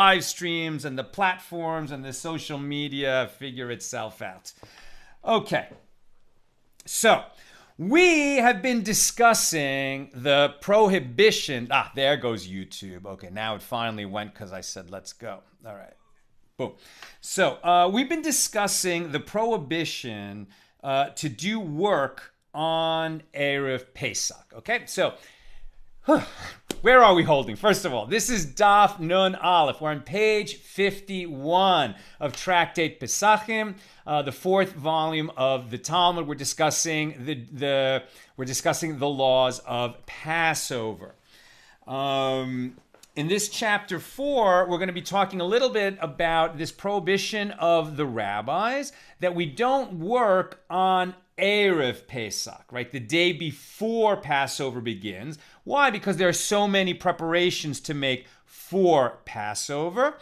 live streams and the platforms and the social media figure itself out. Okay, so we have been discussing the prohibition. There goes YouTube. Okay, now it finally went because I said let's go. All right, boom. So we've been discussing the prohibition to do work on Erev Pesach. Okay, so where are we holding? First of all, this is Daf Nun Aleph. We're on page 51 of Tractate Pesachim, the fourth volume of the Talmud. We're discussing the laws of Passover. In this chapter 4, we're going to be talking a little bit about this prohibition of the rabbis that we don't work on Erev Pesach, right? The day before Passover begins. Why? Because there are so many preparations to make for Passover.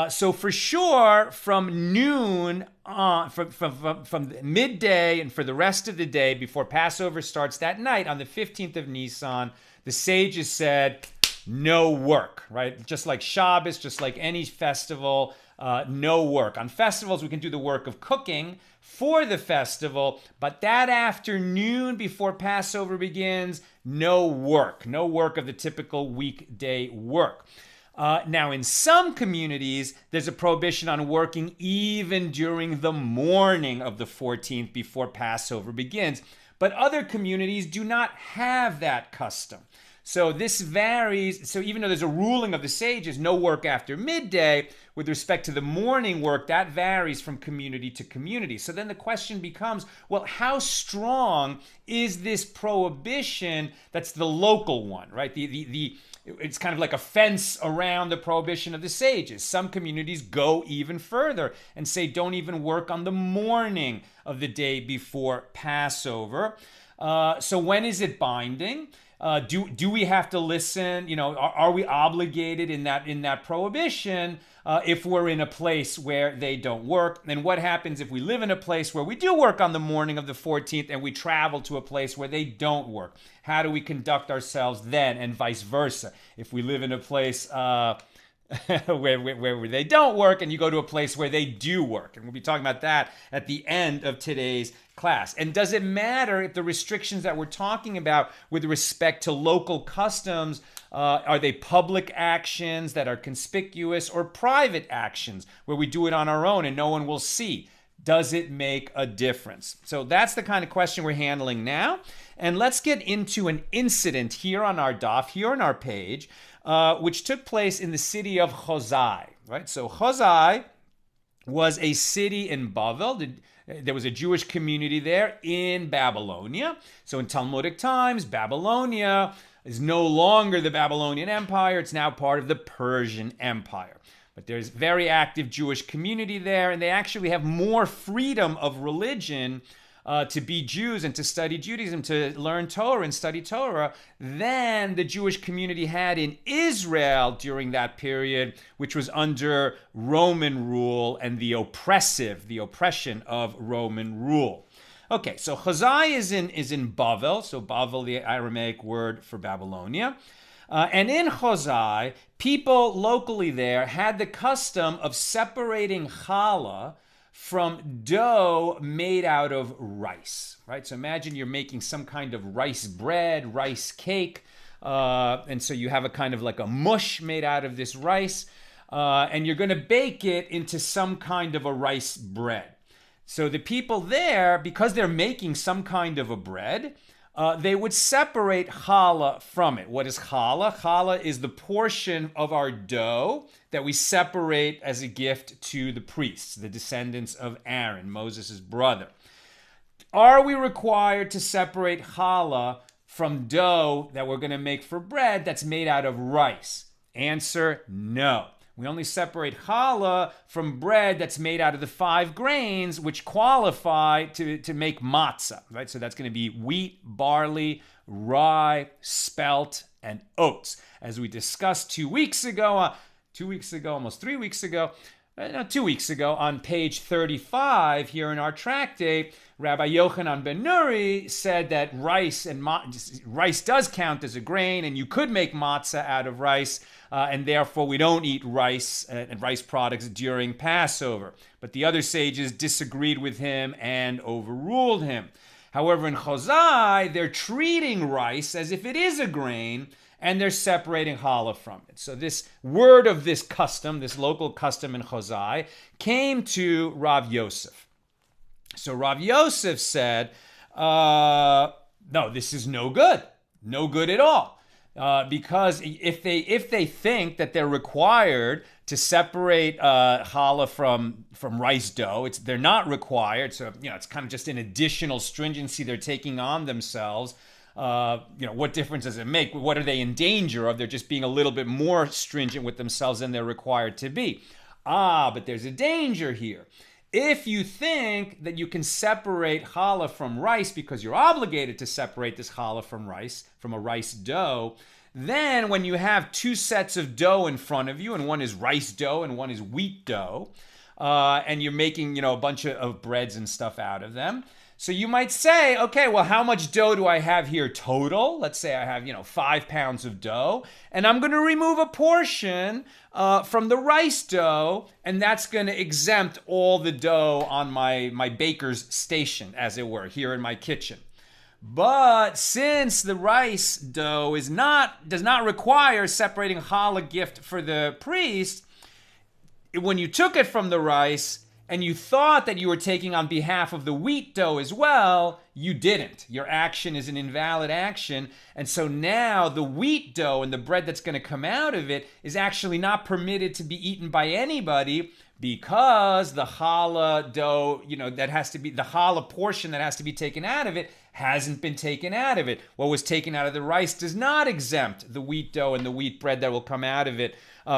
So for sure, from noon on, from midday and for the rest of the day before Passover starts that night on the 15th of Nisan, the sages said, no work, right? Just like Shabbos, just like any festival, no work. On festivals, we can do the work of cooking for the festival, but that afternoon before Passover begins, no work of the typical weekday work. Now, in some communities, there's a prohibition on working even during the morning of the 14th before Passover begins, but other communities do not have that custom. So this varies. So even though there's a ruling of the sages, no work after midday, with respect to the morning work, that varies from community to community. So then the question becomes, well, how strong is this prohibition that's the local one, right? It's kind of like a fence around the prohibition of the sages. Some communities go even further and say don't even work on the morning of the day before Passover. So when is it binding? Do we have to listen? You know, are we obligated in that prohibition if we're in a place where they don't work? And what happens if we live in a place where we do work on the morning of the 14th and we travel to a place where they don't work? How do we conduct ourselves then, and vice versa? If we live in a place where they don't work and you go to a place where they do work. And we'll be talking about that at the end of today's class. And does it matter if the restrictions that we're talking about with respect to local customs, are they public actions that are conspicuous or private actions where we do it on our own and no one will see? Does it make a difference? So that's the kind of question we're handling now. And let's get into an incident here on our daf, here on our page, which took place in the city of Chozai, right? So Chozai was a city in Bavel. There was a Jewish community there in Babylonia. So in Talmudic times, Babylonia is no longer the Babylonian Empire. It's now part of the Persian Empire. But there's very active Jewish community there, and they actually have more freedom of religion to be Jews and to study Judaism, to learn Torah and study Torah, than the Jewish community had in Israel during that period, which was under Roman rule and the oppression of Roman rule. Okay, so Chozai is in Bavel, so Bavel, the Aramaic word for Babylonia. And in Chozai, people locally there had the custom of separating challah from dough made out of rice, right? So imagine you're making some kind of rice bread, rice cake, and so you have a kind of like a mush made out of this rice, and you're going to bake it into some kind of a rice bread. So the people there, because they're making some kind of a bread, they would separate challah from it. What is challah? Challah is the portion of our dough that we separate as a gift to the priests, the descendants of Aaron, Moses' brother. Are we required to separate challah from dough that we're going to make for bread that's made out of rice? Answer, no. We only separate challah from bread that's made out of the 5 grains, which qualify to make matzah, right? So that's going to be wheat, barley, rye, spelt, and oats. As we discussed 2 weeks ago, almost 3 weeks ago, 2 weeks ago, on page 35 here in our tractate, Rabbi Yochanan ben Nuri said that rice does count as a grain, and you could make matzah out of rice, and therefore we don't eat rice and rice products during Passover. But the other sages disagreed with him and overruled him. However, in Chozai, they're treating rice as if it is a grain, and they're separating challah from it. So this word of this custom, this local custom in Chozai, came to Rav Yosef. So Rav Yosef said, no, this is no good at all. Because if they think that they're required to separate challah from rice dough, they're not required. So it's kind of just an additional stringency they're taking on themselves. What difference does it make? What are they in danger of? They're just being a little bit more stringent with themselves than they're required to be. But there's a danger here. If you think that you can separate challah from rice because you're obligated to separate this challah from a rice dough, then when you have two sets of dough in front of you, and one is rice dough and one is wheat dough, and you're making a bunch of breads and stuff out of them, so you might say, okay, well, how much dough do I have here total? Let's say I have 5 pounds of dough, and I'm going to remove a portion from the rice dough, and that's going to exempt all the dough on my baker's station, as it were, here in my kitchen. But since the rice dough does not require separating challah gift for the priest, when you took it from the rice and you thought that you were taking on behalf of the wheat dough as well, you didn't. Your action is an invalid action. And so now the wheat dough and the bread that's going to come out of it is actually not permitted to be eaten by anybody, because the challah dough, the challah portion that has to be taken out of it hasn't been taken out of it. What was taken out of the rice does not exempt the wheat dough and the wheat bread that will come out of it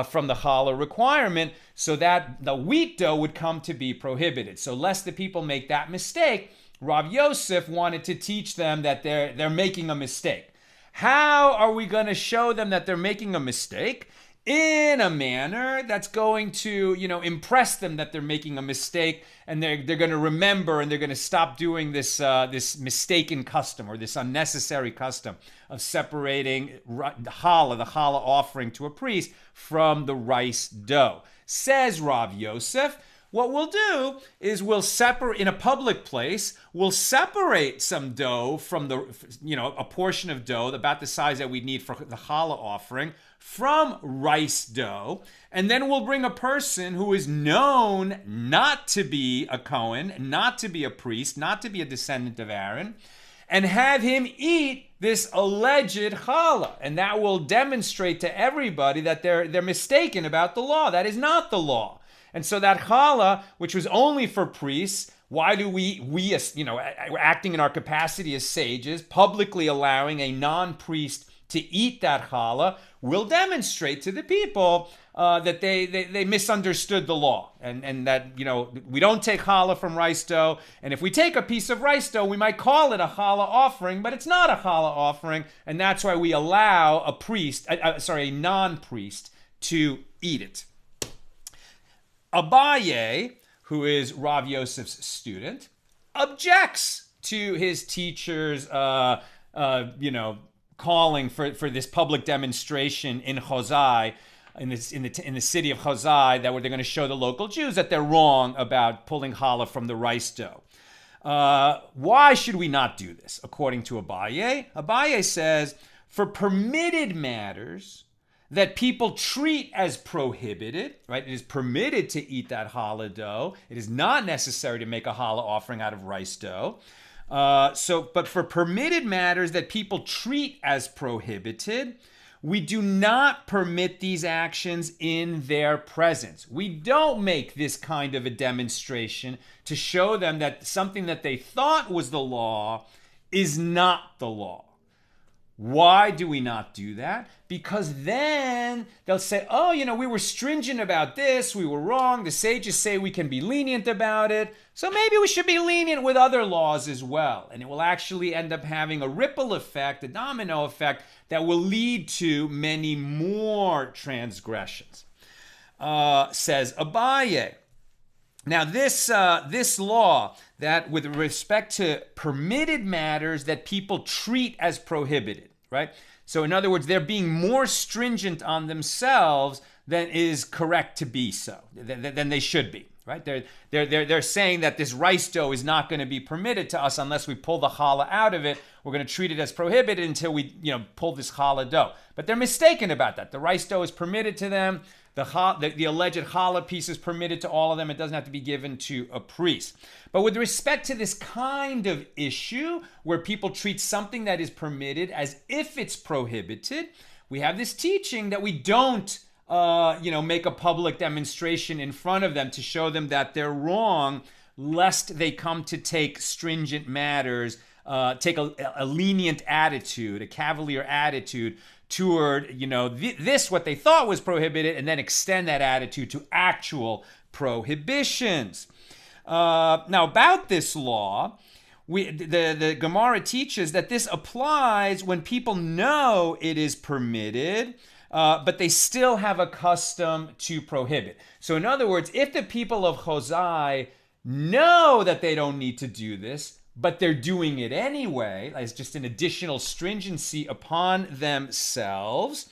from the challah requirement, so that the wheat dough would come to be prohibited. So lest the people make that mistake, Rav Yosef wanted to teach them that they're making a mistake. How are we going to show them that they're making a mistake? In a manner that's going to, impress them that they're making a mistake, and they're going to remember, and they're going to stop doing this mistaken custom, or this unnecessary custom of separating the challah offering to a priest, from the rice dough. Says Rav Yosef, what we'll do is we'll separate, in a public place, we'll separate some dough from a portion of dough about the size that we need for the challah offering from rice dough, and then we'll bring a person who is known not to be a Cohen, not to be a priest, not to be a descendant of Aaron, and have him eat this alleged challah, and that will demonstrate to everybody that they're mistaken about the law. That is not the law. And so that challah, which was only for priests, why do we acting in our capacity as sages, publicly allowing a non-priest to eat that challah, will demonstrate to the people that they misunderstood the law, and that we don't take challah from rice dough, and if we take a piece of rice dough, we might call it a challah offering, but it's not a challah offering, and that's why we allow a non-priest to eat it. Abaye, who is Rav Yosef's student, objects to his teacher's calling for this public demonstration in Chozai, in the city of Chozai, that they're going to show the local Jews that they're wrong about pulling challah from the rice dough. Why should we not do this? According to Abaye, Abaye says, for permitted matters that people treat as prohibited, right? It is permitted to eat that challah dough. It is not necessary to make a challah offering out of rice dough. But for permitted matters that people treat as prohibited, we do not permit these actions in their presence. We don't make this kind of a demonstration to show them that something that they thought was the law is not the law. Why do we not do that? Because then they'll say, we were stringent about this, we were wrong, the sages say we can be lenient about it, so maybe we should be lenient with other laws as well. And it will actually end up having a ripple effect, a domino effect, that will lead to many more transgressions. says Abaye. Now, this law that with respect to permitted matters that people treat as prohibited, right? So in other words, they're being more stringent on themselves than is correct to be so, than they should be, right? They're saying that this rice dough is not going to be permitted to us unless we pull the challah out of it. We're going to treat it as prohibited until we, pull this challah dough. But they're mistaken about that. The rice dough is permitted to them. The alleged challah piece is permitted to all of them. It doesn't have to be given to a priest. But with respect to this kind of issue where people treat something that is permitted as if it's prohibited, we have this teaching that we don't make a public demonstration in front of them to show them that they're wrong, lest they come to take stringent matters, take a lenient attitude, a cavalier attitude toward, this, what they thought was prohibited, and then extend that attitude to actual prohibitions. Now, about this law, the Gemara teaches that this applies when people know it is permitted, but they still have a custom to prohibit. So in other words, if the people of Hosai know that they don't need to do this, but they're doing it anyway, as just an additional stringency upon themselves,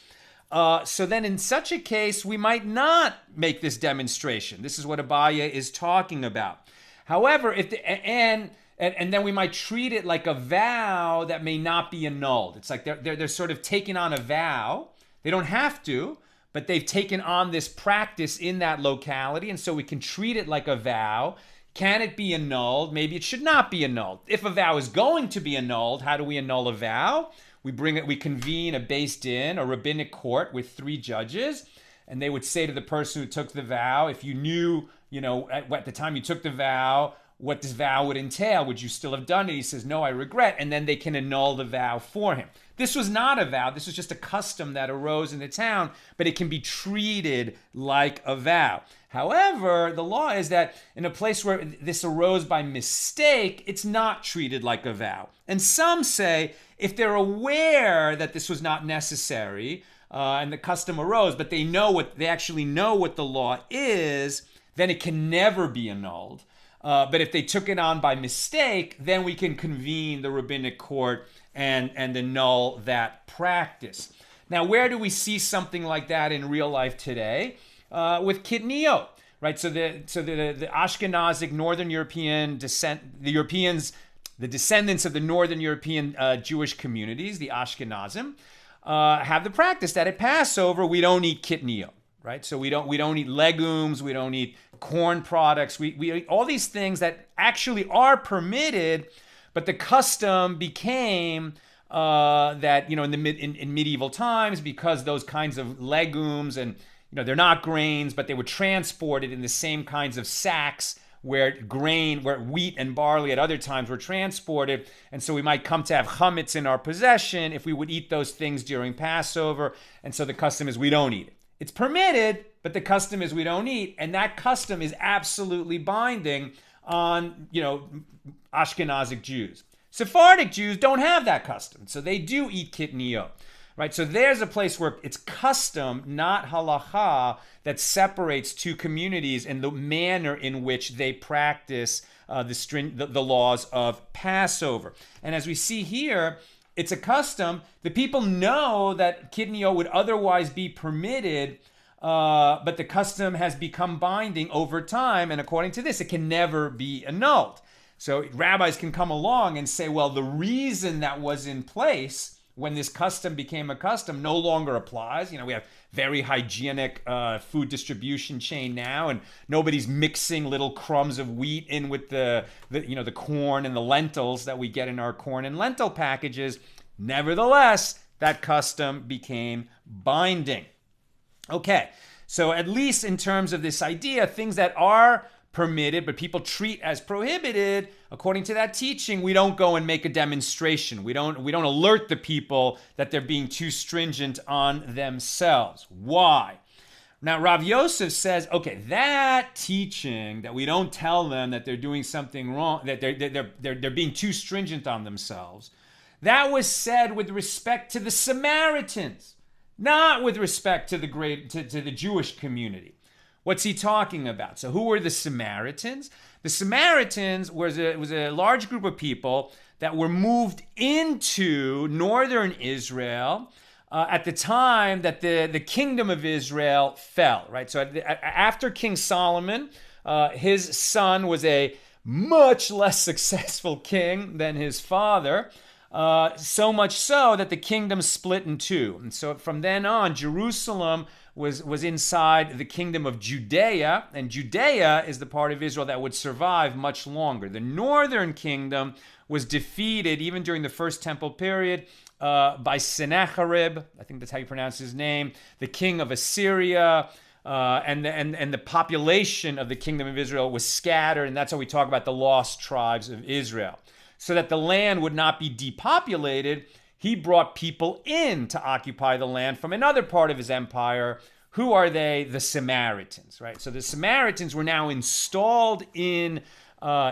so then in such a case, we might not make this demonstration. This is what Abaye is talking about. However, and then we might treat it like a vow that may not be annulled. It's like they're sort of taking on a vow. They don't have to, but they've taken on this practice in that locality, and so we can treat it like a vow. Can it be annulled? Maybe it should not be annulled. If a vow is going to be annulled, how do we annul a vow? We convene a beis din, a rabbinic court with 3 judges, and they would say to the person who took the vow, if you knew, at the time you took the vow, what this vow would entail, would you still have done it? He says, no, I regret, and then they can annul the vow for him. This was not a vow. This was just a custom that arose in the town, but it can be treated like a vow. However, the law is that in a place where this arose by mistake, it's not treated like a vow. And some say if they're aware that this was not necessary and the custom arose, but they actually know what the law is, then it can never be annulled. But if they took it on by mistake, then we can convene the rabbinic court and annul that practice. Now, where do we see something like that in real life today? With kitniyot, right? So the Ashkenazic Northern European the descendants of the Northern European Jewish communities, the Ashkenazim, have the practice that at Passover we don't eat kitniyot, right? So we don't eat legumes, we don't eat corn products, we eat all these things that actually are permitted, but the custom became that in medieval times, because those kinds of legumes and they're not grains, but they were transported in the same kinds of sacks where wheat and barley at other times were transported. And so we might come to have chametz in our possession if we would eat those things during Passover. And so the custom is we don't eat it. It's permitted, but the custom is we don't eat. And that custom is absolutely binding on, Ashkenazic Jews. Sephardic Jews don't have that custom. So they do eat kitniyot. Right, so there's a place where it's custom, not halacha, that separates 2 communities in the manner in which they practice the laws of Passover. And as we see here, it's a custom. The people know that kitniyot would otherwise be permitted, but the custom has become binding over time, and according to this, it can never be annulled. So rabbis can come along and say, well, the reason that was in place when this custom became a custom no longer applies. We have very hygienic food distribution chain now, and nobody's mixing little crumbs of wheat in with the corn and the lentils that we get in our corn and lentil packages. Nevertheless, that custom became binding. Okay, so at least in terms of this idea, things that are permitted but people treat as prohibited, according to that teaching, we don't go and make a demonstration. We don't alert the people that they're being too stringent on themselves. Why? Now, Rav Yosef says, okay, that teaching that we don't tell them that they're doing something wrong, that they're being too stringent on themselves, that was said with respect to the Samaritans, not with respect to the Jewish community. What's he talking about? So who were the Samaritans? The Samaritans was a large group of people that were moved into northern Israel at the time that the kingdom of Israel fell, right? So after King Solomon, his son was a much less successful king than his father, so much so that the kingdom split in two. And so from then on, Jerusalem was inside the kingdom of Judea, and Judea is the part of Israel that would survive much longer. The northern kingdom was defeated even during the first temple period by Sennacherib, I think that's how you pronounce his name, the king of Assyria, and the population of the kingdom of Israel was scattered, and that's how we talk about the lost tribes of Israel. So that the land would not be depopulated, he brought people in to occupy the land from another part of his empire. Who are they? The Samaritans, right? So the Samaritans were now installed in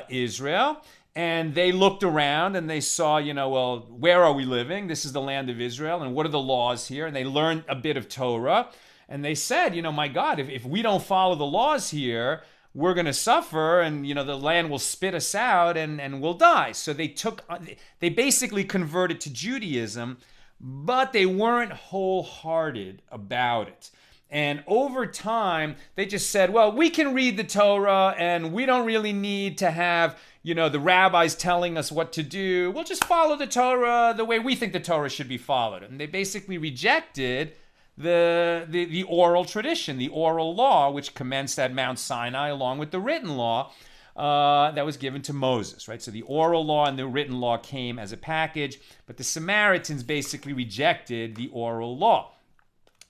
Israel, and they looked around and they saw, well, where are we living? This is the land of Israel, and what are the laws here? And they learned a bit of Torah, and they said, my God, if we don't follow the laws here, we're going to suffer, and the land will spit us out, and we'll die. So they basically converted to Judaism, but they weren't wholehearted about it. And over time, they just said, well, we can read the Torah, and we don't really need to have the rabbis telling us what to do. We'll just follow the Torah the way we think the Torah should be followed. And they basically rejected the oral tradition, the oral law, which commenced at Mount Sinai along with the written law that was given to Moses, right? So the oral law and the written law came as a package, but the Samaritans basically rejected the oral law.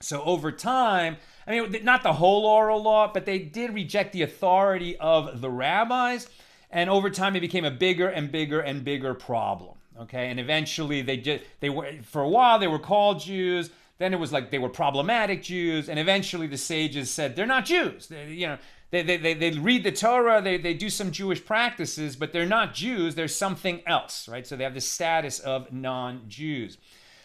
So over time, not the whole oral law, but they did reject the authority of the rabbis, and over time it became a bigger and bigger and bigger problem, okay? And eventually they were, for a while they were called Jews. Then it was like they were problematic Jews, and eventually the sages said they're not Jews. They read the Torah, they do some Jewish practices, but they're not Jews. They're something else, right? So they have the status of non-Jews.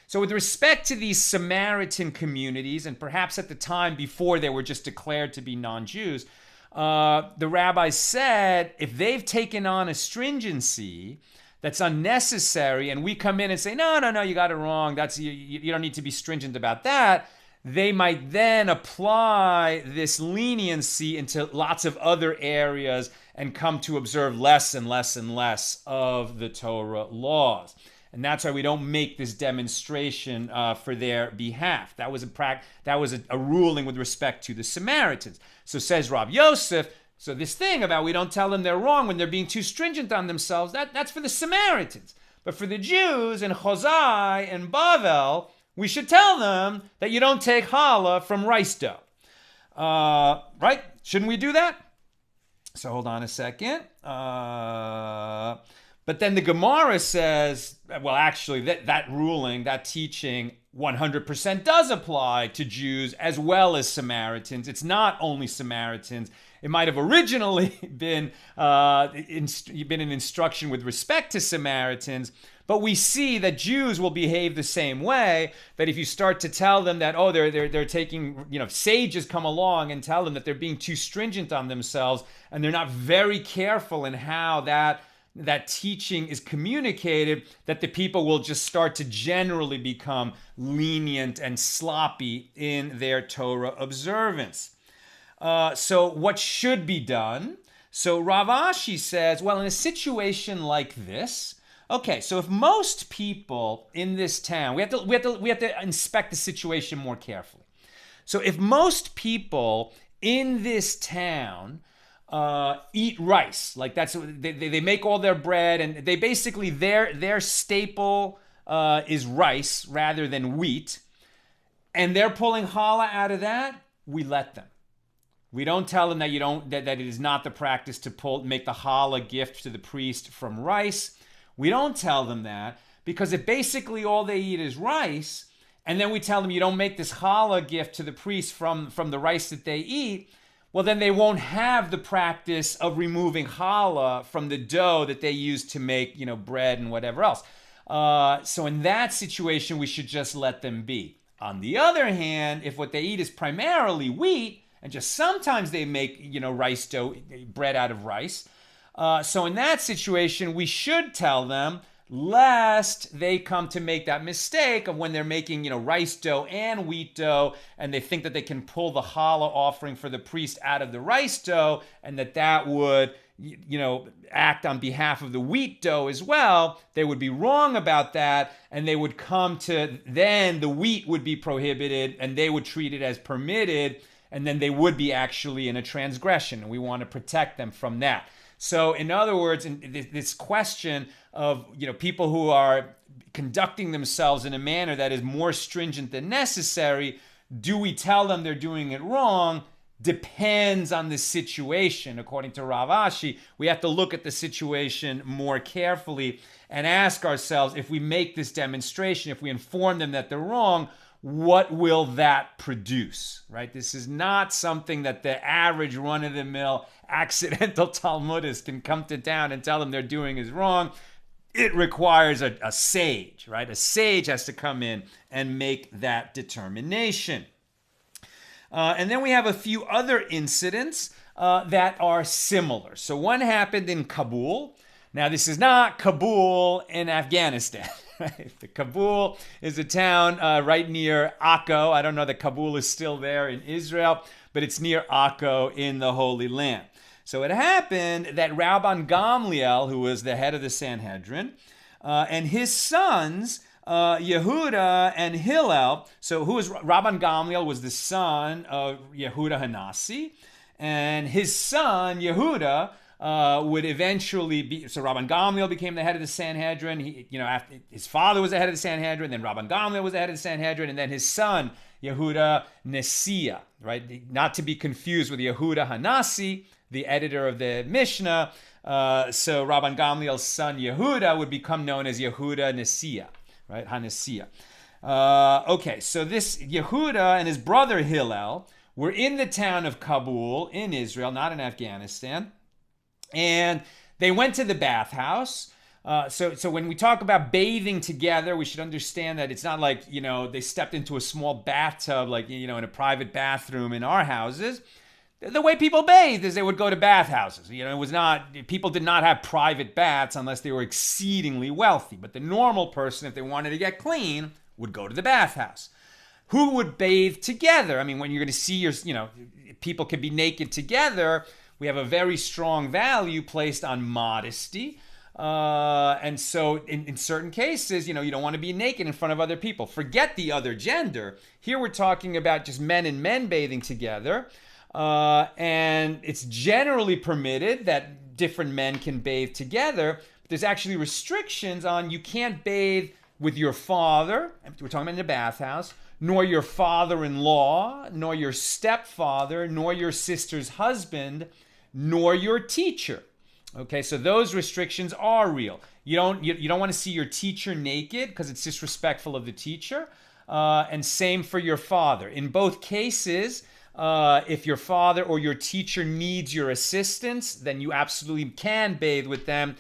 So with respect to these Samaritan communities, and perhaps at the time before they were just declared to be non-Jews, the rabbis said if they've taken on a stringency that's unnecessary, and we come in and say, no, you got it wrong, you don't need to be stringent about that, they might then apply this leniency into lots of other areas and come to observe less and less and less of the Torah laws. And that's why we don't make this demonstration for their behalf. That was a ruling with respect to the Samaritans. So says Rav Yosef, so this thing about we don't tell them they're wrong when they're being too stringent on themselves, that's for the Samaritans. But for the Jews in Chozai and Bavel, we should tell them that you don't take challah from rice dough. Right? Shouldn't we do that? So hold on a second. But then the Gemara says, well, actually, that ruling, that teaching, 100% does apply to Jews as well as Samaritans. It's not only Samaritans. It might have originally been an instruction with respect to Samaritans, but we see that Jews will behave the same way. That if you start to tell them that, they're taking, sages come along and tell them that they're being too stringent on themselves, and they're not very careful in how that teaching is communicated, that the people will just start to generally become lenient and sloppy in their Torah observance. So what should be done? So Rav Ashi says, well, in a situation like this, okay, so if most people in this town, we have to inspect the situation more carefully. So if most people in this town eat rice, like they make all their bread, and they basically their staple is rice rather than wheat, and they're pulling challah out of that, we let them. We don't tell them that that it is not the practice to make the challah gift to the priest from rice. We don't tell them that, because if basically all they eat is rice, and then we tell them you don't make this challah gift to the priest from the rice that they eat, well, then they won't have the practice of removing challah from the dough that they use to make, bread and whatever else. So in that situation, we should just let them be. On the other hand, if what they eat is primarily wheat, and just sometimes they make, rice dough, bread out of rice. So in that situation, we should tell them, lest they come to make that mistake of when they're making, rice dough and wheat dough, and they think that they can pull the challah offering for the priest out of the rice dough, and that would, act on behalf of the wheat dough as well. They would be wrong about that, and they would come to, then the wheat would be prohibited, and they would treat it as permitted, and then they would be actually in a transgression, and we want to protect them from that. So in other words, in this question of, people who are conducting themselves in a manner that is more stringent than necessary, do we tell them they're doing it wrong? Depends on the situation. According to Rav Ashi, we have to look at the situation more carefully and ask ourselves, if we make this demonstration, if we inform them that they're wrong, what will that produce, right? This is not something that the average run-of-the-mill accidental Talmudist can come to town and tell them they're doing is wrong. It requires a sage, right? A sage has to come in and make that determination. And then we have a few other incidents that are similar. So one happened in Kabul. Now, this is not Kabul in Afghanistan. Right? The Kabul is a town right near Akko. I don't know that Kabul is still there in Israel, but it's near Akko in the Holy Land. So it happened that Rabban Gamliel, who was the head of the Sanhedrin, and his sons, Yehuda and Hillel, so Rabban Gamliel was the son of Yehuda Hanasi, and his son, Yehuda, would eventually be, so Rabban Gamliel became the head of the Sanhedrin. After his father was the head of the Sanhedrin, then Rabban Gamliel was the head of the Sanhedrin, and then his son, Yehuda Nesiah, right? Not to be confused with Yehuda Hanasi, the editor of the Mishna. So Rabban Gamliel's son, Yehuda, would become known as Yehuda Nesiah, right? Hanesiah. Okay, so this Yehuda and his brother Hillel were in the town of Kabul in Israel, not in Afghanistan. And they went to the bathhouse. So when we talk about bathing together, we should understand that it's not like, they stepped into a small bathtub, like, in a private bathroom in our houses. The way people bathed is they would go to bathhouses. People did not have private baths unless they were exceedingly wealthy. But the normal person, if they wanted to get clean, would go to the bathhouse. Who would bathe together? I mean, when you're going to see people can be naked together, we have a very strong value placed on modesty. And so in certain cases, you don't want to be naked in front of other people. Forget the other gender. Here we're talking about just men and men bathing together. And it's generally permitted that different men can bathe together. But there's actually restrictions on you can't bathe with your father. We're talking about in the bathhouse. Nor your father-in-law, nor your stepfather, nor your sister's husband, nor your teacher. Okay, so those restrictions are real. You don't want to see your teacher naked because it's disrespectful of the teacher. And same for your father. In both cases, if your father or your teacher needs your assistance, then you absolutely can bathe with them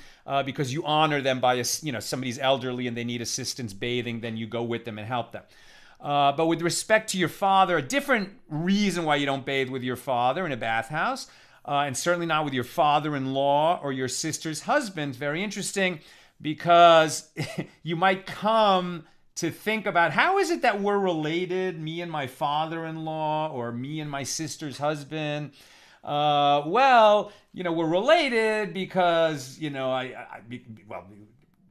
because you honor them by somebody's elderly and they need assistance bathing, then you go with them and help them. But with respect to your father, a different reason why you don't bathe with your father in a bathhouse, and certainly not with your father-in-law or your sister's husband. Very interesting, because you might come to think about, how is it that we're related, me and my father-in-law or me and my sister's husband? We're related because,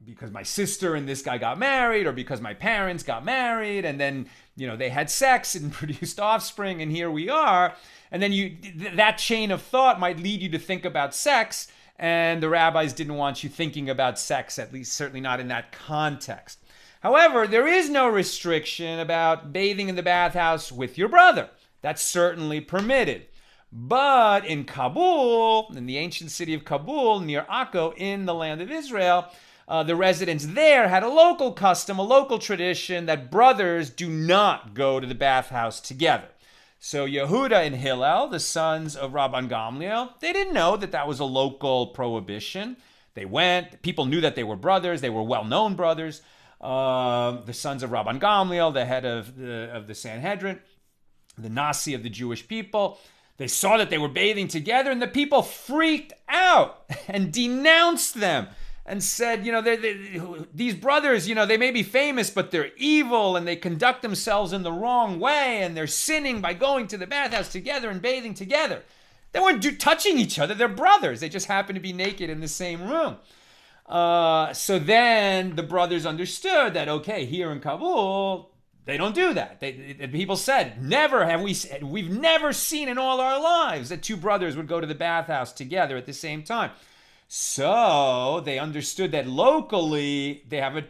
because my sister and this guy got married, or because my parents got married, and then, they had sex and produced offspring, and here we are. And then that chain of thought might lead you to think about sex, and the rabbis didn't want you thinking about sex, at least certainly not in that context. However, there is no restriction about bathing in the bathhouse with your brother. That's certainly permitted. But in Kabul, in the ancient city of Kabul, near Akko, in the land of Israel, the residents there had a local custom, a local tradition, that brothers do not go to the bathhouse together. So Yehuda and Hillel, the sons of Rabban Gamliel, they didn't know that that was a local prohibition. They went. People knew that they were brothers. They were well-known brothers. The sons of Rabban Gamliel, the head of the Sanhedrin, the Nasi of the Jewish people. They saw that they were bathing together, and the people freaked out and denounced them and said, these brothers, they may be famous, but they're evil and they conduct themselves in the wrong way, and they're sinning by going to the bathhouse together and bathing together. They weren't touching each other. They're brothers. They just happen to be naked in the same room. So then the brothers understood that, okay, here in Kabul, they don't do that. People said, we've never seen in all our lives that two brothers would go to the bathhouse together at the same time. So they understood that locally they have a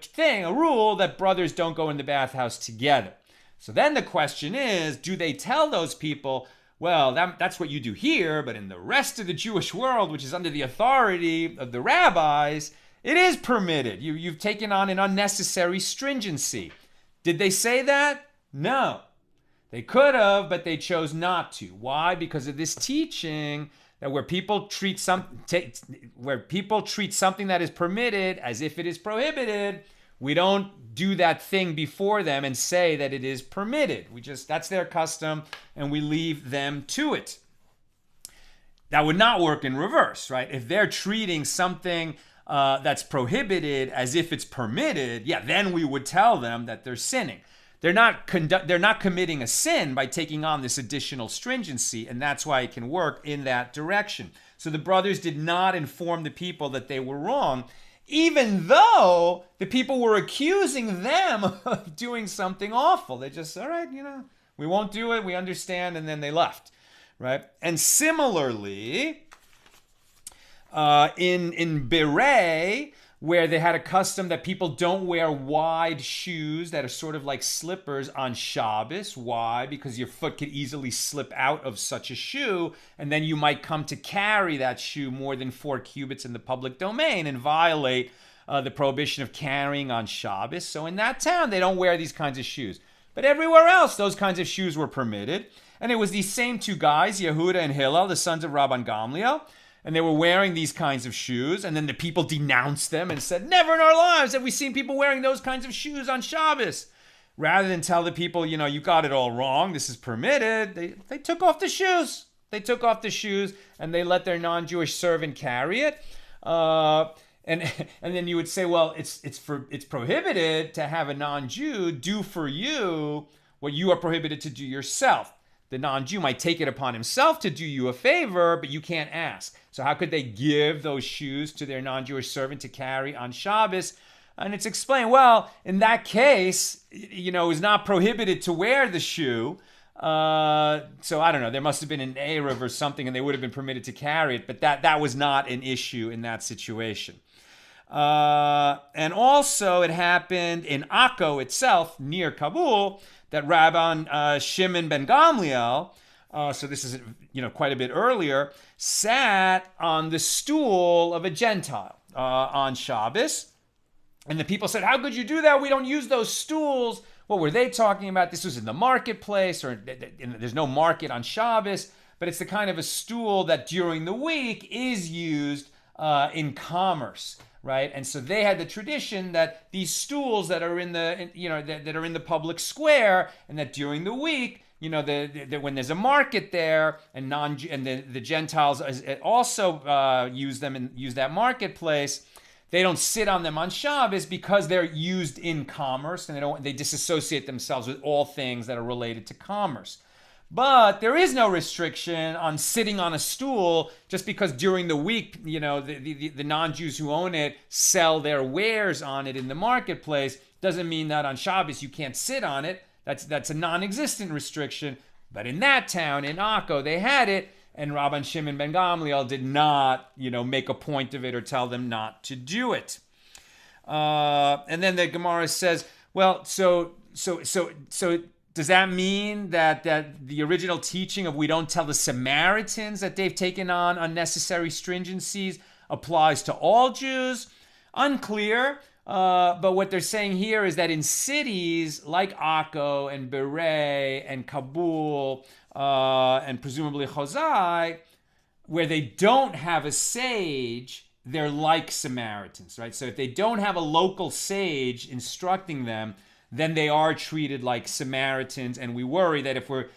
rule that brothers don't go in the bathhouse together. So then the question is, do they tell those people, well, that's what you do here, but in the rest of the Jewish world, which is under the authority of the rabbis, it is permitted. You've taken on an unnecessary stringency. Did they say that? No. They could have, but they chose not to. Why? Because of this teaching that where people treat something that is permitted as if it is prohibited, we don't do that thing before them and say that it is permitted. That's their custom, and we leave them to it. That would not work in reverse, right? If they're treating something that's prohibited as if it's permitted, then we would tell them that they're sinning. They're not committing a sin by taking on this additional stringency, and that's why it can work in that direction. So the brothers did not inform the people that they were wrong, even though the people were accusing them of doing something awful. They just, all right, we won't do it, we understand, and then they left, right? And similarly, in Beret, where they had a custom that people don't wear wide shoes that are sort of like slippers on Shabbos. Why? Because your foot could easily slip out of such a shoe, and then you might come to carry that shoe more than 4 cubits in the public domain and violate the prohibition of carrying on Shabbos. So in that town, they don't wear these kinds of shoes. But everywhere else, those kinds of shoes were permitted. And it was these same two guys, Yehuda and Hillel, the sons of Rabban Gamliel, and they were wearing these kinds of shoes, and then the people denounced them and said, never in our lives have we seen people wearing those kinds of shoes on Shabbos. Rather than tell the people, you got it all wrong, this is permitted, they took off the shoes. They took off the shoes, and they let their non-Jewish servant carry it. And then you would say, well, it's prohibited to have a non-Jew do for you what you are prohibited to do yourself. The non-Jew might take it upon himself to do you a favor, but you can't ask. So how could they give those shoes to their non-Jewish servant to carry on Shabbos? And it's explained, well, in that case, it was not prohibited to wear the shoe. So I don't know, there must have been an Erev or something, and they would have been permitted to carry it, but that was not an issue in that situation. And also it happened in Akko itself, near Kabul, that Rabban Shimon ben Gamliel, so this is quite a bit earlier, sat on the stool of a Gentile on Shabbos. And the people said, how could you do that? We don't use those stools. What were they talking about? This was in the marketplace, or there's no market on Shabbos, but it's the kind of a stool that during the week is used in commerce. Right, and so they had the tradition that these stools that are in the public square, and that during the week, when there's a market there, and the Gentiles also use them and use that marketplace, they don't sit on them on Shabbos because they're used in commerce, and they disassociate themselves with all things that are related to commerce. But there is no restriction on sitting on a stool just because during the week, the non-Jews who own it sell their wares on it in the marketplace. Doesn't mean that on Shabbos you can't sit on it. That's a non-existent restriction. But in that town, in Akko, they had it, and Rabban Shimon ben Gamliel did not, make a point of it or tell them not to do it. And then the Gemara says, well, so does that mean that the original teaching of we don't tell the Samaritans that they've taken on unnecessary stringencies applies to all Jews? Unclear. But what they're saying here is that in cities like Akko and Beret and Kabul and presumably Chozai, where they don't have a sage, they're like Samaritans, right? So if they don't have a local sage instructing them, then they are treated like Samaritans, and we worry that if we're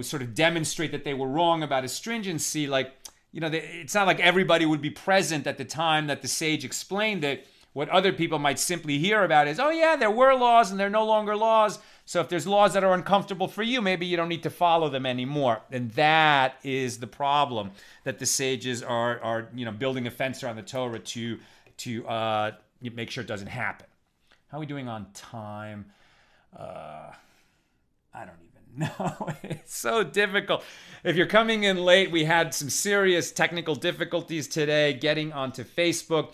sort of demonstrate that they were wrong about a stringency, like, it's not like everybody would be present at the time that the sage explained it. What other people might simply hear about is, oh yeah, there were laws and they're no longer laws. So if there's laws that are uncomfortable for you, maybe you don't need to follow them anymore. And that is the problem that the sages are building a fence around the Torah to make sure it doesn't happen. How are we doing on time? I don't even know. It's so difficult. If you're coming in late, we had some serious technical difficulties today getting onto Facebook.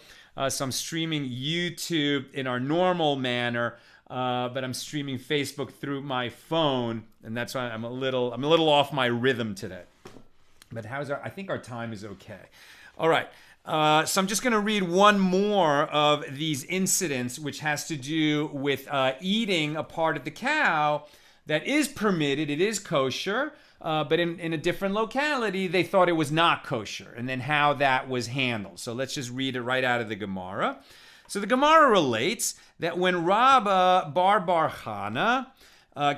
So I'm streaming YouTube in our normal manner, but I'm streaming Facebook through my phone, and that's why I'm a little off my rhythm today. But I think our time is okay. All right. So I'm just going to read one more of these incidents, which has to do with eating a part of the cow that is permitted. It is kosher, but in a different locality, they thought it was not kosher, and then how that was handled. So let's just read it right out of the Gemara. So the Gemara relates that when Rabba bar Chana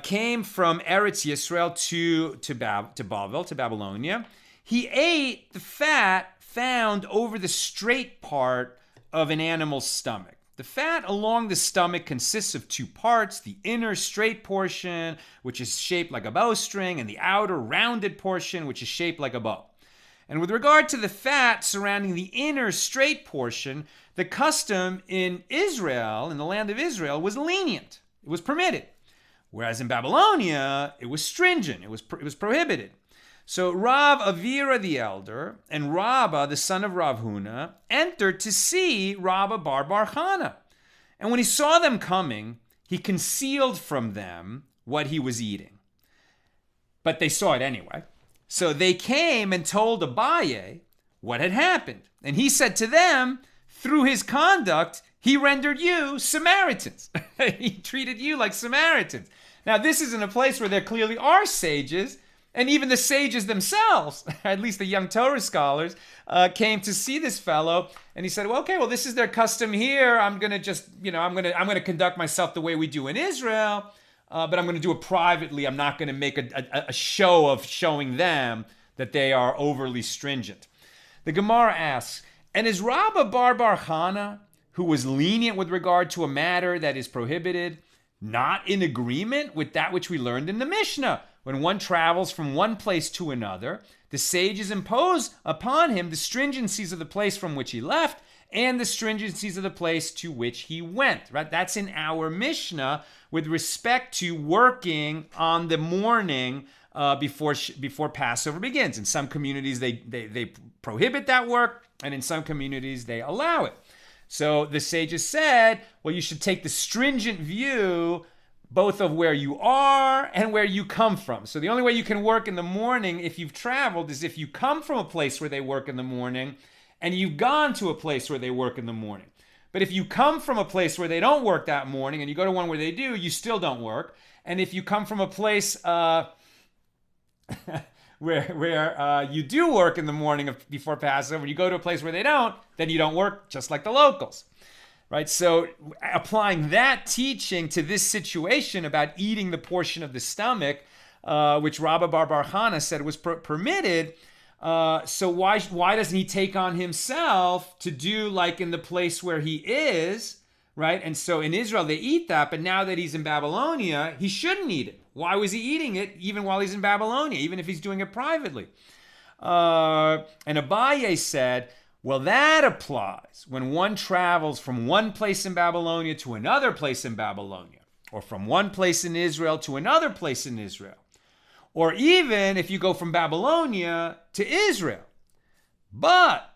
came from Eretz Yisrael to Bavel, to Babylonia, he ate the fat found over the straight part of an animal's stomach. The fat along the stomach consists of two parts, the inner straight portion, which is shaped like a bowstring, and the outer rounded portion, which is shaped like a bow. And with regard to the fat surrounding the inner straight portion, the custom in Israel, in the land of Israel, was lenient. It was permitted. Whereas in Babylonia, it was stringent. It was prohibited. So Rav Avira the elder and Rabba, the son of Rav Huna, entered to see Rabba bar Chana. And when he saw them coming, he concealed from them what he was eating. But they saw it anyway. So they came and told Abaye what had happened. And he said to them, through his conduct, he rendered you Samaritans. He treated you like Samaritans. Now, this is in a place where there clearly are sages. And even the sages themselves, at least the young Torah scholars, came to see this fellow, and he said, "Well, okay, this is their custom here. I'm gonna just, I'm gonna conduct myself the way we do in Israel, but I'm gonna do it privately. I'm not gonna make a show of showing them that they are overly stringent." The Gemara asks, "And is Rabba bar Chana, who was lenient with regard to a matter that is prohibited, not in agreement with that which we learned in the Mishna? When one travels from one place to another, the sages impose upon him the stringencies of the place from which he left and the stringencies of the place to which he went." Right? That's in our Mishnah with respect to working on the morning before Passover begins. In some communities, they prohibit that work, and in some communities, they allow it. So the sages said, well, you should take the stringent view both of where you are and where you come from. So the only way you can work in the morning if you've traveled is if you come from a place where they work in the morning and you've gone to a place where they work in the morning. But if you come from a place where they don't work that morning and you go to one where they do, you still don't work. And if you come from a place where you do work in the morning before Passover, you go to a place where they don't, then you don't work, just like the locals. Right, so applying that teaching to this situation about eating the portion of the stomach, which Rabba bar Chana said was permitted, so why doesn't he take on himself to do like in the place where he is, right? And so in Israel they eat that, but now that he's in Babylonia, he shouldn't eat it. Why was he eating it even while he's in Babylonia, even if he's doing it privately? And Abaye said, well, that applies when one travels from one place in Babylonia to another place in Babylonia, or from one place in Israel to another place in Israel, or even if you go from Babylonia to Israel. But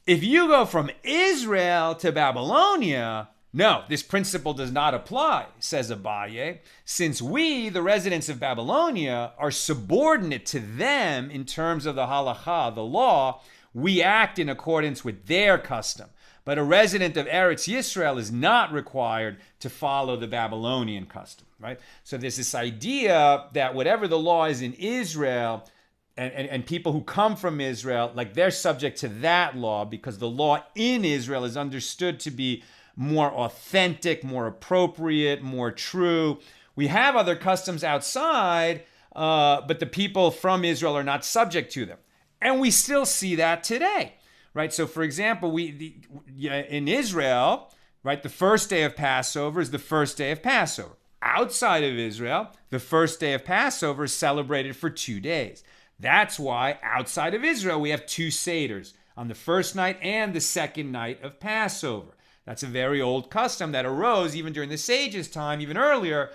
if you go from Israel to Babylonia, no, this principle does not apply, says Abaye, since we, the residents of Babylonia, are subordinate to them in terms of the halakha, the law. We act in accordance with their custom. But a resident of Eretz Yisrael is not required to follow the Babylonian custom, right? So there's this idea that whatever the law is in Israel, and people who come from Israel, like they're subject to that law because the law in Israel is understood to be more authentic, more appropriate, more true. We have other customs outside but the people from Israel are not subject to them. And we still see that today, right? So, for example, in Israel, right, the first day of Passover is the first day of Passover. Outside of Israel, the first day of Passover is celebrated for 2 days. That's why outside of Israel, we have 2 seders on the first night and the second night of Passover. That's a very old custom that arose even during the sages' time, even earlier,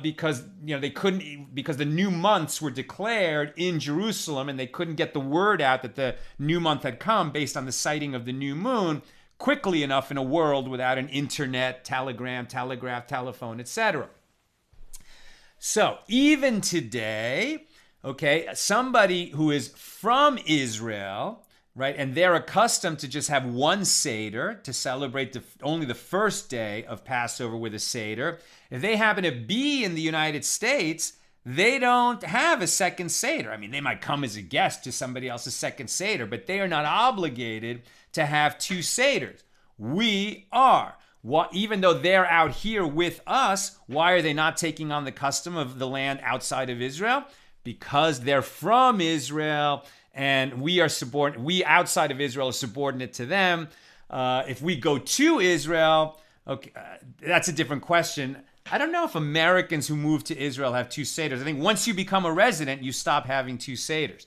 because they couldn't, because the new months were declared in Jerusalem and they couldn't get the word out that the new month had come based on the sighting of the new moon quickly enough in a world without an internet, telegraph, telephone, etc. So even today, okay, somebody who is from Israel, right, and they're accustomed to just have one Seder to celebrate only the first day of Passover with a Seder. If they happen to be in the United States, they don't have a second Seder. I mean, they might come as a guest to somebody else's second Seder, but they are not obligated to have 2 Seders. We are. Even though they're out here with us, why are they not taking on the custom of the land outside of Israel? Because they're from Israel, and we outside of Israel are subordinate to them. If we go to Israel, okay, that's a different question. I don't know if Americans who move to Israel have 2 seders. I think once you become a resident, you stop having 2 seders.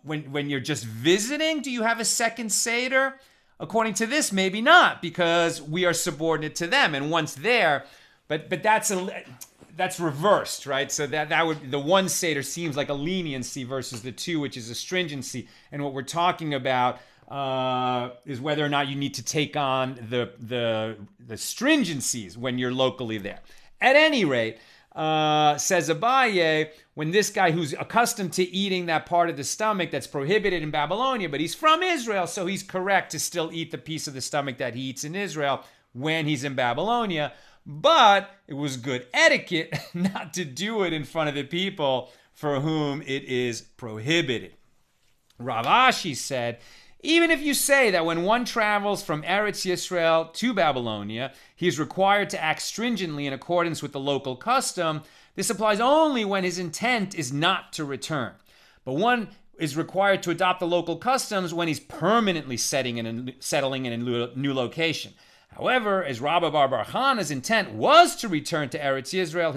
When you're just visiting, do you have a second seder? According to this, maybe not, because we are subordinate to them. And once there, but that's reversed, right? So that would, the 1 seder seems like a leniency versus the 2, which is a stringency. And what we're talking about is whether or not you need to take on the stringencies when you're locally there. At any rate, says Abaye, when this guy who's accustomed to eating that part of the stomach that's prohibited in Babylonia, but he's from Israel, so he's correct to still eat the piece of the stomach that he eats in Israel when he's in Babylonia. But it was good etiquette not to do it in front of the people for whom it is prohibited. Rav Ashi said, even if you say that when one travels from Eretz Yisrael to Babylonia, he is required to act stringently in accordance with the local custom, this applies only when his intent is not to return. But one is required to adopt the local customs when he's permanently settling in a new location. However, as Rabbi Bar Chana's intent was to return to Eretz Yisrael,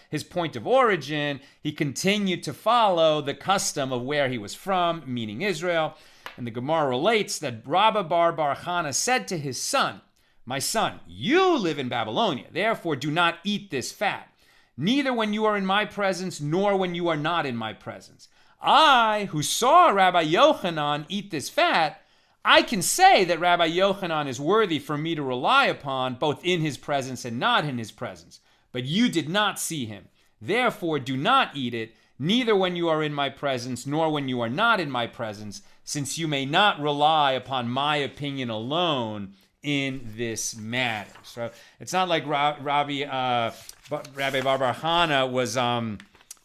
his point of origin, he continued to follow the custom of where he was from, meaning Israel. And the Gemara relates that Rabbi Bar Chana said to his son, "My son, you live in Babylonia, therefore do not eat this fat, neither when you are in my presence, nor when you are not in my presence. I, who saw Rabbi Yochanan eat this fat, I can say that Rabbi Yochanan is worthy for me to rely upon, both in his presence and not in his presence. But you did not see him. Therefore, do not eat it, neither when you are in my presence, nor when you are not in my presence, since you may not rely upon my opinion alone in this matter." So it's not like Rabbi Bar Chana was,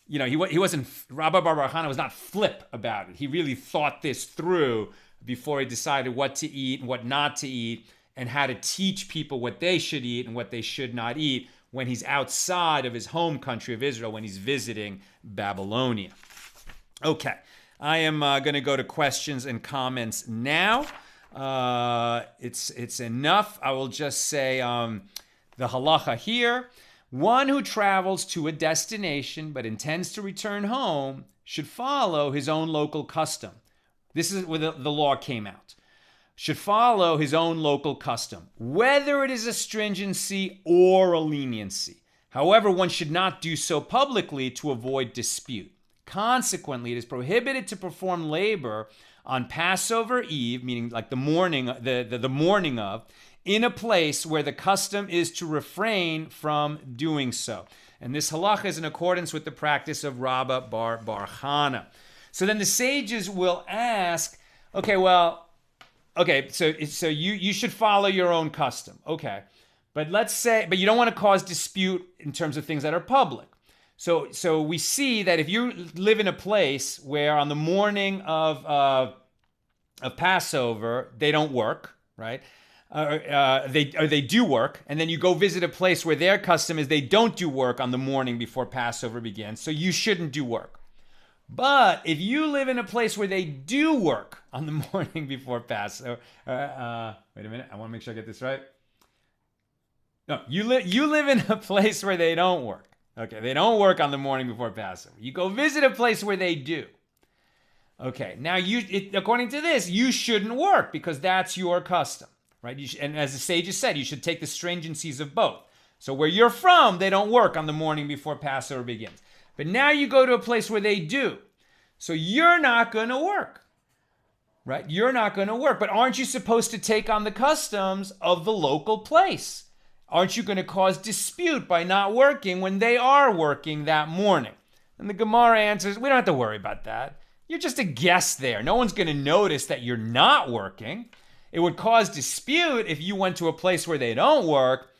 he wasn't, Rabbi Bar Chana was not flip about it. He really thought this through before he decided what to eat and what not to eat, and how to teach people what they should eat and what they should not eat when he's outside of his home country of Israel, when he's visiting Babylonia. Okay, I am going to go to questions and comments now. It's enough. I will just say the halacha here. One who travels to a destination but intends to return home should follow his own local custom. This is where the law came out. Should follow his own local custom, whether it is a stringency or a leniency. However, one should not do so publicly to avoid dispute. Consequently, it is prohibited to perform labor on Passover Eve, meaning like the morning of, in a place where the custom is to refrain from doing so. And this halacha is in accordance with the practice of Rabba Bar Chana. So then the sages will ask, so you should follow your own custom. Okay. But you don't want to cause dispute in terms of things that are public. So we see that if you live in a place where on the morning of Passover, they don't work, right? they do work, and then you go visit a place where their custom is they don't do work on the morning before Passover begins, so you shouldn't do work. But if you live in a place where they do work on the morning before Passover, wait a minute, I want to make sure I get this right. No, you live in a place where they don't work. Okay, they don't work on the morning before Passover. You go visit a place where they do. Okay, now according to this, you shouldn't work because that's your custom. Right? And as the sages said, you should take the stringencies of both. So where you're from, they don't work on the morning before Passover begins. But now you go to a place where they do. So you're not going to work. Right? You're not going to work. But aren't you supposed to take on the customs of the local place? Aren't you going to cause dispute by not working when they are working that morning? And the Gemara answers, we don't have to worry about that. You're just a guest there. No one's going to notice that you're not working. It would cause dispute if you went to a place where they don't work,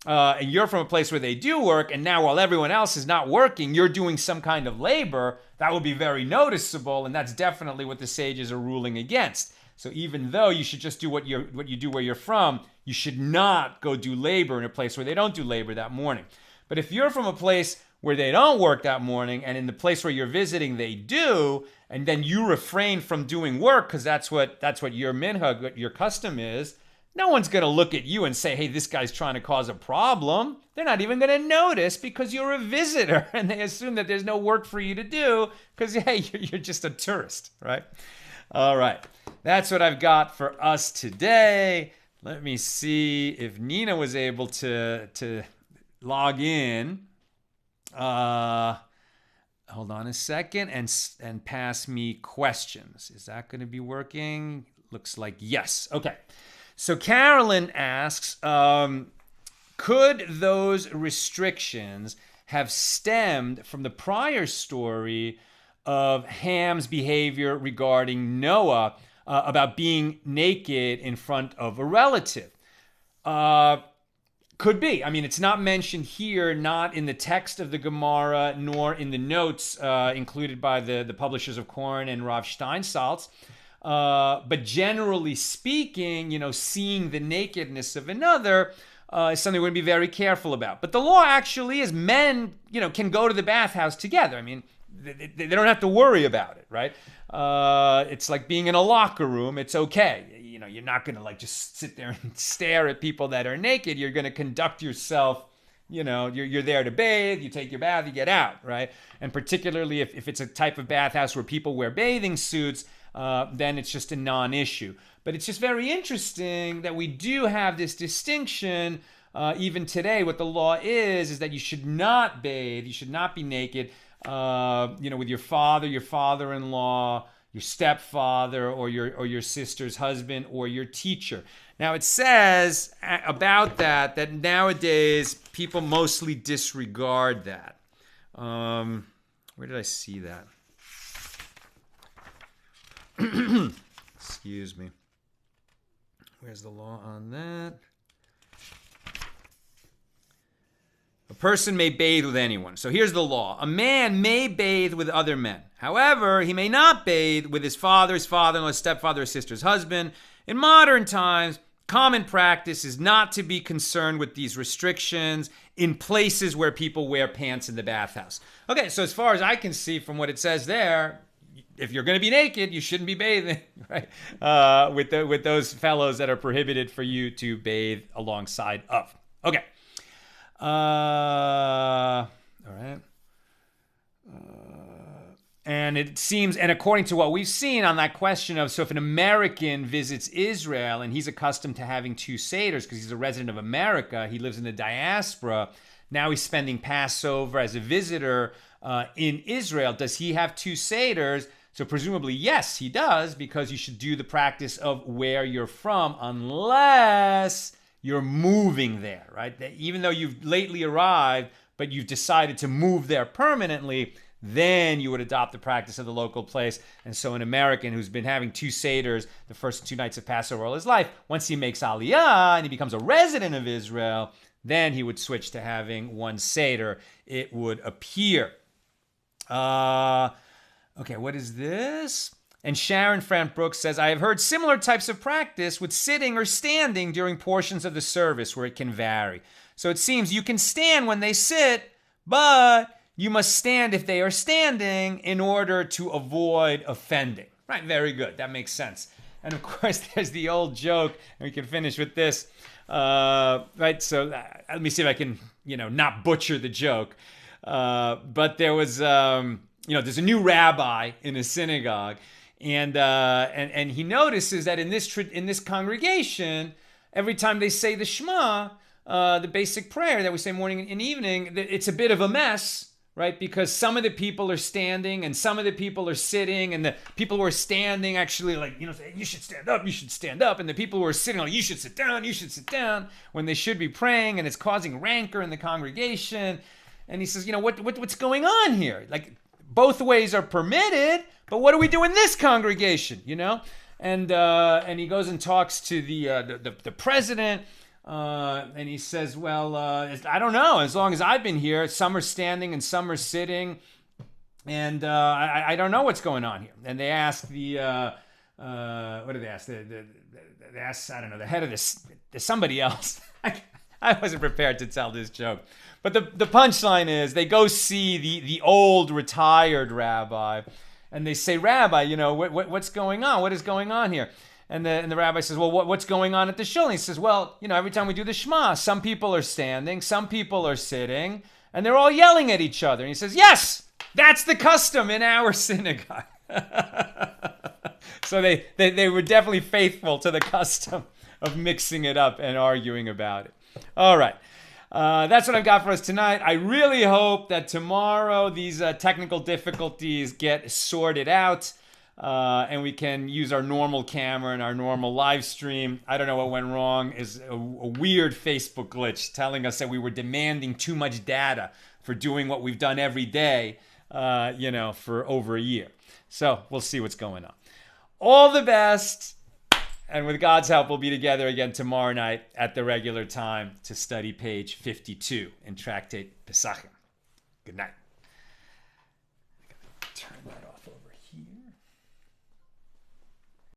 and you're from a place where they do work, and now while everyone else is not working, you're doing some kind of labor. That would be very noticeable, and that's definitely what the sages are ruling against. So even though you should just do what you do where you're from, you should not go do labor in a place where they don't do labor that morning. But if you're from a place where they don't work that morning, and in the place where you're visiting they do, and then you refrain from doing work because that's what your minhag, what your custom is, no one's going to look at you and say, hey, this guy's trying to cause a problem. They're not even going to notice because you're a visitor, and they assume that there's no work for you to do because, hey, you're just a tourist, right? All right, that's what I've got for us today. Let me see if Nina was able to log in. Hold on a second and pass me questions. Is that going to be working? Looks like yes. Okay. So Carolyn asks, could those restrictions have stemmed from the prior story of Ham's behavior regarding Noah about being naked in front of a relative? Could be. I mean, it's not mentioned here, not in the text of the Gemara, nor in the notes included by the publishers of Korn and Rav Steinsaltz. But generally speaking, seeing the nakedness of another is something we're going to be very careful about. But the law actually is men, can go to the bathhouse together. I mean, they don't have to worry about it, right? It's like being in a locker room. It's okay. You're not going to just sit there and stare at people that are naked. You're going to conduct yourself, you're there to bathe, you take your bath, you get out, right? And particularly if it's a type of bathhouse where people wear bathing suits, then it's just a non-issue. But it's just very interesting that we do have this distinction even today. What the law is that you should not bathe, you should not be naked, with your father, your father-in-law, your stepfather, or your sister's husband, or your teacher. Now it says about that nowadays people mostly disregard that. Where did I see that? Excuse me. Where's the law on that? A person may bathe with anyone. So here's the law. A man may bathe with other men. However, he may not bathe with his father, his father-in-law, his stepfather, his sister's husband. In modern times, common practice is not to be concerned with these restrictions in places where people wear pants in the bathhouse. Okay, so as far as I can see from what it says there, if you're going to be naked, you shouldn't be bathing, right? With those fellows that are prohibited for you to bathe alongside of. Okay. All right. And it seems, and according to what we've seen on that question of, so if an American visits Israel and he's accustomed to having two seders because he's a resident of America, he lives in the diaspora, now he's spending Passover as a visitor in Israel. Does he have two seders? So presumably, yes, he does, because you should do the practice of where you're from unless you're moving there, right? Even though you've lately arrived, but you've decided to move there permanently, then you would adopt the practice of the local place. And so an American who's been having two seders the first 2 nights of Passover all his life, once he makes Aliyah and he becomes a resident of Israel, then he would switch to having one seder, it would appear. Okay, what is this? And Sharon Frant Brooks says, I have heard similar types of practice with sitting or standing during portions of the service where it can vary. So it seems you can stand when they sit, but you must stand if they are standing in order to avoid offending. Right, very good. That makes sense. And of course, there's the old joke, and we can finish with this. Right, so let me see if I can, not butcher the joke. But there was, there's a new rabbi in a synagogue, and he notices that in this congregation, every time they say the Shema, the basic prayer that we say morning and evening, it's a bit of a mess. Right, because some of the people are standing and some of the people are sitting, and the people who are standing actually say, you should stand up, and the people who are sitting like, you should sit down, when they should be praying, and it's causing rancor in the congregation. And he says, what's going on here? Like, both ways are permitted, but what do we do in this congregation? And he goes and talks to the president. And he says, well, I don't know. As long as I've been here, some are standing and some are sitting. And I don't know what's going on here. And they ask what did they ask? They ask, I don't know, the head of this, somebody else. I wasn't prepared to tell this joke. But the punchline is they go see the old retired rabbi. And they say, Rabbi, what's going on? What is going on here? And the rabbi says, well, what's going on at the shul? And he says, well, every time we do the Shema, some people are standing, some people are sitting, and they're all yelling at each other. And he says, yes, that's the custom in our synagogue. So they were definitely faithful to the custom of mixing it up and arguing about it. All right. That's what I've got for us tonight. I really hope that tomorrow these technical difficulties get sorted out. And we can use our normal camera and our normal live stream. I don't know what went wrong. Is a weird Facebook glitch telling us that we were demanding too much data for doing what we've done every day, for over a year. So we'll see what's going on. All the best. And with God's help, we'll be together again tomorrow night at the regular time to study page 52 in Tractate Pesachim. Good night.